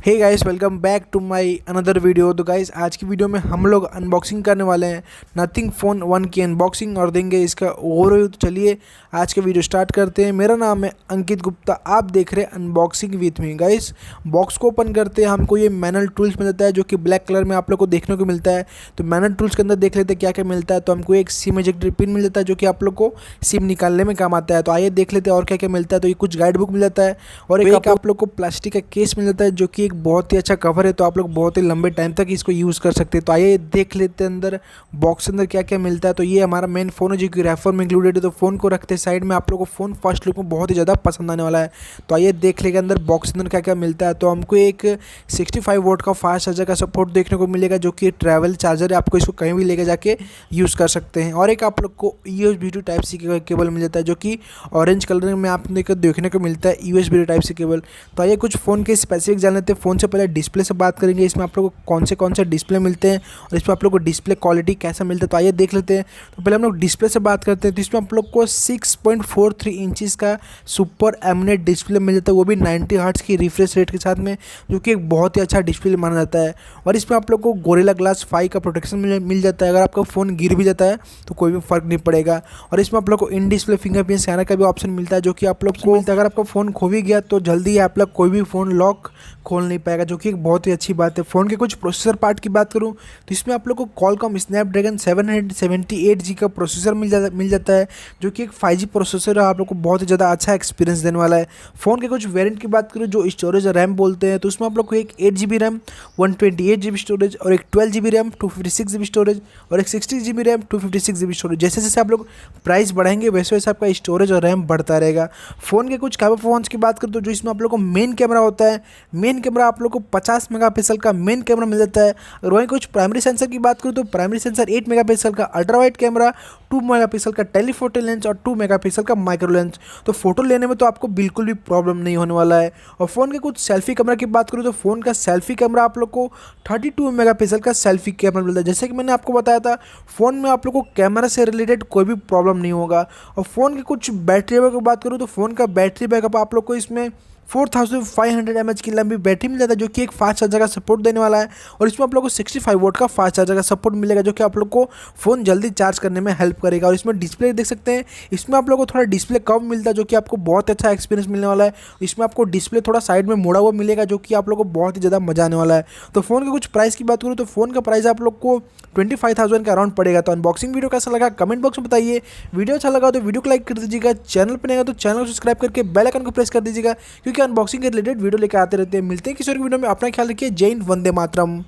Hey guys, welcome back to my another video. तो guys, आज की वीडियो में हम लोग अनबॉक्सिंग करने वाले हैं नथिंग फ़ोन 1 की अनबॉक्सिंग और देंगे इसका ओवरव्यू। तो चलिए आज का वीडियो स्टार्ट करते हैं। मेरा नाम है अंकित गुप्ता, आप देख रहे हैं unboxing with me. Guys, box को ओपन करते हैं, हमको ये मैनुअल टूल्स मिल जाता है जो कि ब्लैक कलर में आप लोग को देखने को मिलता है। तो मैनुअल टूल्स के अंदर देख लेते हैं क्या क्या मिलता है। तो हमको एक सिम इजेक्टर पिन मिल जाता है जो कि आप लोग को सिम निकालने में काम आता है। तो आइए देख लेते हैं और क्या क्या मिलता है। तो ये कुछ गाइड बुक मिल जाता है और एक आप लोग को प्लास्टिक का केस मिल जाता है जो कि एक बहुत ही अच्छा कवर है। तो आप लोग बहुत ही लंबे टाइम तक इसको यूज़ कर सकते हैं। तो आइए देख लेते हैं अंदर बॉक्स के अंदर क्या क्या मिलता है। तो ये हमारा मेन फ़ोन है जो कि रेफर में इंक्लूडेड है। तो फ़ोन को रखते साइड में, आप लोग को फ़ोन फर्स्ट लुक में बहुत ही ज़्यादा पसंद आने वाला है। तो आइए देख लेंगे अंदर बॉक्स के अंदर क्या क्या मिलता है। तो हमको एक 65 वोल्ट का फास्ट चार्जर का सपोर्ट देखने को मिलेगा जो कि ट्रैवल चार्जर है, आपको इसको कहीं भी लेके जाके यूज़ कर सकते हैं। और एक आप लोग को USB to type C cable मिल जाता है जो कि ऑरेंज कलर में आप देखने को मिलता है, USB to type C cable. तो आइए कुछ फ़ोन के स्पेसिफिक जान लेते हैं। फ़ोन से पहले डिस्प्ले से बात करेंगे, इसमें आप लोग को कौन से डिस्प्ले मिलते हैं और इसमें आप लोग को डिस्प्ले क्वालिटी कैसा मिलता है। तो आइए देख लेते हैं। तो पहले हम लोग डिस्प्ले से बात करते हैं। तो इसमें आप लोग को 6.43 इंचज़ का सुपर एमोलेड डिस्प्ले मिल जाता है, वो भी 90 हर्ट्ज़ की रिफ्रेश रेट के साथ में, जो कि एक बहुत ही अच्छा डिस्प्ले माना जाता है। और इसमें आप लोग को गोरिल्ला ग्लास 5 का प्रोटेक्शन मिल जाता है। अगर आपका फ़ोन गिर भी जाता है तो कोई भी फ़र्क नहीं पड़ेगा। और इसमें आप लोग को इन डिस्प्ले फिंगरप्रिंट स्कैनर का भी ऑप्शन मिलता है जो कि आप लोग को मिलता है। अगर आपका फ़ोन खो भी गया तो जल्दी आप लोग कोई भी फ़ोन लॉक खोल नहीं पाएगा, जो कि एक बहुत ही अच्छी बात है। फ़ोन के कुछ प्रोसेसर पार्ट की बात करूं तो इसमें आप लोग को Qualcomm स्नैपड्रैगन 778G का प्रोसेसर मिल जाता है जो कि एक 5G प्रोसेसर है। आप लोग को बहुत ही ज़्यादा अच्छा एक्सपीरियंस देने वाला है। फ़ोन के कुछ वेरिएंट की बात करूं जो स्टोरेज रैम बोलते हैं, तो उसमें आप लोग को एक 8GB रैम 128GB स्टोरेज और एक 12GB रैम 256GB स्टोरेज और एक 60GB रैम 256GB स्टोरेज। जैसे जैसे आप लोग प्राइस बढ़ाएंगे वैसे वैसे आपका स्टोरेज और रैम बढ़ता रहेगा। फ़ोन के कुछ कैमरा परफॉर्मेंस की बात करूँ तो जो इसमें आप लोग को मेन कैमरा होता है, मेन कैमरा आप लोग को 50 मेगापिक्सल का मेन कैमरा मिल जाता है। और वहीं कुछ प्राइमरी सेंसर की बात करूँ तो प्राइमरी सेंसर 8 मेगापिक्सल का अल्ट्रा वाइड कैमरा, 2 मेगापिक्सल का टेलीफोटो लेंस और 2 मेगापिक्सल का माइक्रो लेंस। तो फोटो लेने में तो आपको बिल्कुल भी प्रॉब्लम नहीं होने वाला है। और फ़ोन के कुछ सेल्फी कैमरा की बात करूँ तो फ़ोन का सेल्फी कैमरा आप लोग को 32 मेगापिक्सल का सेल्फी कैमरा मिलता है। जैसे कि मैंने आपको बताया था, फ़ोन में आप लोग को कैमरा से रिलेटेड कोई भी प्रॉब्लम नहीं होगा। और फ़ोन के कुछ बैटरी बैकअप की बात करूँ तो फ़ोन का बैटरी बैकअप आप लोग को इसमें 4500 mAh की लंबी बैटरी मिल जाता है जो कि एक फास्ट चार्जर का सपोर्ट देने वाला है। और इसमें आप लोग को 65 वोल्ट का फास्ट चार्जर का सपोर्ट मिलेगा जो कि आप लोग को फ़ोन जल्दी चार्ज करने में हेल्प करेगा। और इसमें डिस्प्ले देख सकते हैं, इसमें आप लोग को थोड़ा डिस्प्ले कम मिलता है जो कि आपको बहुत अच्छा एक्सपीरियंस मिलने वाला है। इसमें आपको डिस्प्ले थोड़ा साइड में मुड़ा हुआ मिलेगा जो कि आप लोग को बहुत ही ज़्यादा मजा आने वाला है। तो फ़ोन के कुछ प्राइस की बात करूँ तो फ़ोन का प्राइस आप लोग को 25,000 के अराउंड पड़ेगा। तो अनबॉक्सिंग वीडियो कैसा लगा कमेंट बॉक्स में बताइए। वीडियो अच्छा लगा तो वीडियो को लाइक कर दीजिएगा, चैनल पर नहीं तो चैनल को सब्सक्राइब करके बेल आइकन को प्रेस कर दीजिएगा, क्योंकि अनबॉक्सिंग के रिलेटेड वीडियो लेकर आते रहते हैं। मिलते हैं किसी और वीडियो में। अपना ख्याल रखिए। जय हिंद, वंदे मातरम।